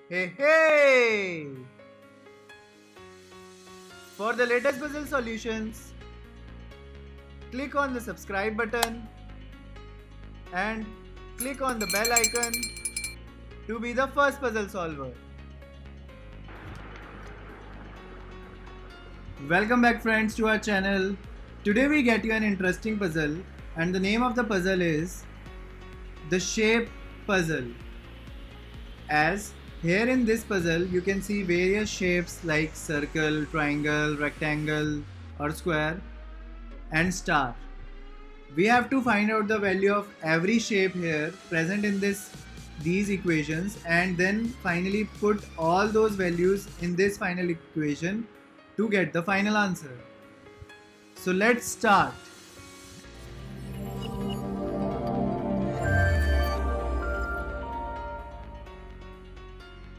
Hey, hey! For the latest puzzle solutions, click on the subscribe button and click on the bell icon to be the first puzzle solver. Welcome back, friends, to our channel. Today we get you an interesting puzzle, and the name of the puzzle is the shape puzzle. As here in this puzzle you can see various shapes like circle, triangle, rectangle or square and star. We have to find out the value of every shape here present in these equations and then finally put all those values in this final equation to get the final answer. So let's start.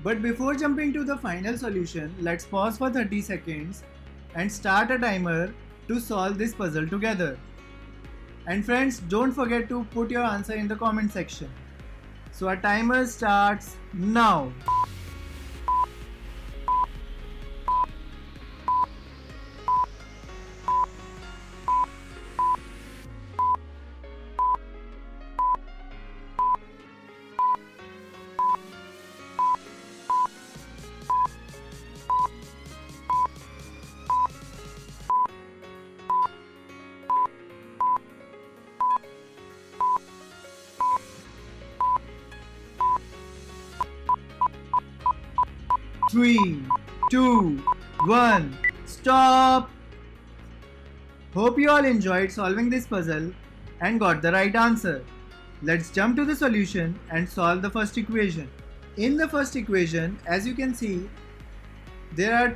But before jumping to the final solution, let's pause for 30 seconds and start a timer to solve this puzzle together. And friends, don't forget to put your answer in the comment section. So our timer starts now. Three, two, one, stop! Hope you all enjoyed solving this puzzle and got the right answer. Let's jump to the solution and solve the first equation. In the first equation, as you can see, there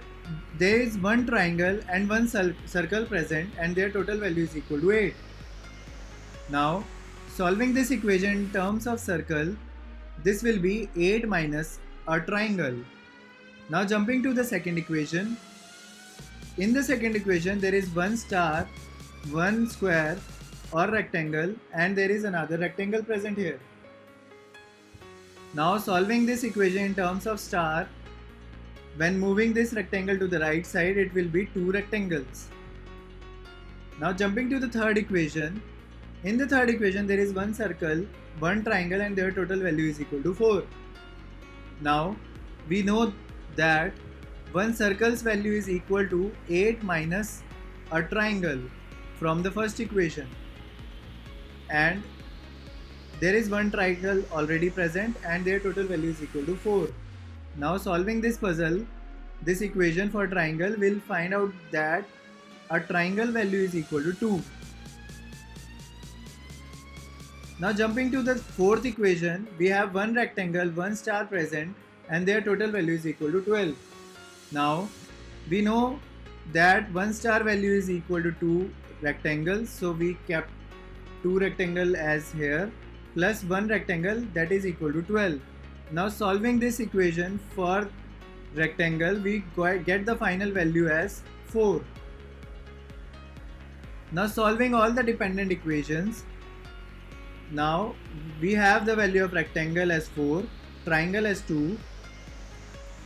is one triangle and one circle present and their total value is equal to 8. Now, solving this equation in terms of circle, this will be 8 minus a triangle. Now jumping to the second equation. In the second equation there is one star, one square or rectangle and there is another rectangle present here. Now solving this equation in terms of star, when moving this rectangle to the right side it will be two rectangles. Now jumping to the third equation. In the third equation there is one circle, one triangle and their total value is equal to 4. Now we know that one circle's value is equal to 8 minus a triangle from the first equation, and there is one triangle already present and their total value is equal to 4. Now solving this puzzle, this equation for triangle, will find out that a triangle value is equal to 2. Now jumping to the fourth equation, we have one rectangle, one star present and their total value is equal to 12. Now we know that one star value is equal to 2 rectangles, so we kept 2 rectangle as here plus 1 rectangle, that is equal to 12. Now solving this equation for rectangle, we get the final value as 4. Now solving all the dependent equations, now we have the value of rectangle as 4, triangle as 2,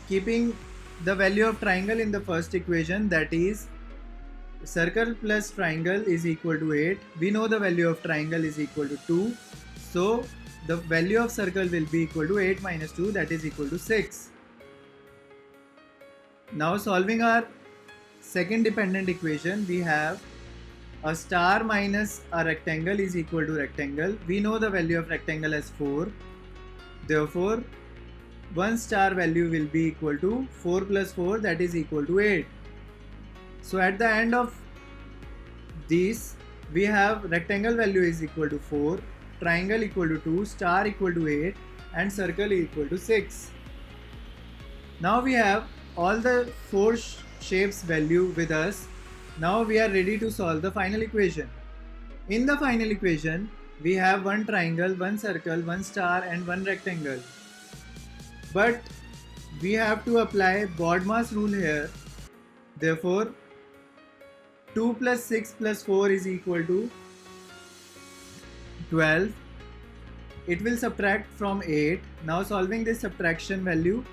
keeping the value of triangle in the first equation, that is circle plus triangle is equal to 8. We know the value of triangle is equal to 2. So the value of circle will be equal to 8 minus 2, that is equal to 6. Now solving our second dependent equation, we have a star minus a rectangle is equal to rectangle. We know the value of rectangle as 4. Therefore, one star value will be equal to 4 plus 4, that is equal to 8. So at the end of these, we have rectangle value is equal to 4, triangle equal to 2, star equal to 8 and circle equal to 6. Now we have all the 4 shapes value with us. Now we are ready to solve the final equation. In the final equation, we have one triangle, one circle, one star and one rectangle. But we have to apply BODMAS rule here. Therefore, 2 plus 6 plus 4 is equal to 12. It will subtract from 8. Now solving this subtraction value,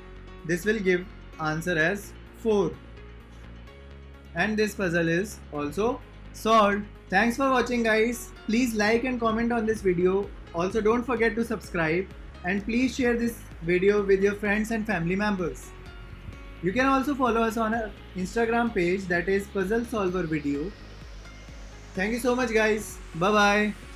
This will give answer as 4. And this puzzle is also solved. Thanks for watching, guys. Please like and comment on this video. Also, don't forget to subscribe and please share this video with your friends and family members. You can also follow us on our Instagram page, that is Puzzle Solver Video. Thank you so much, guys. Bye bye.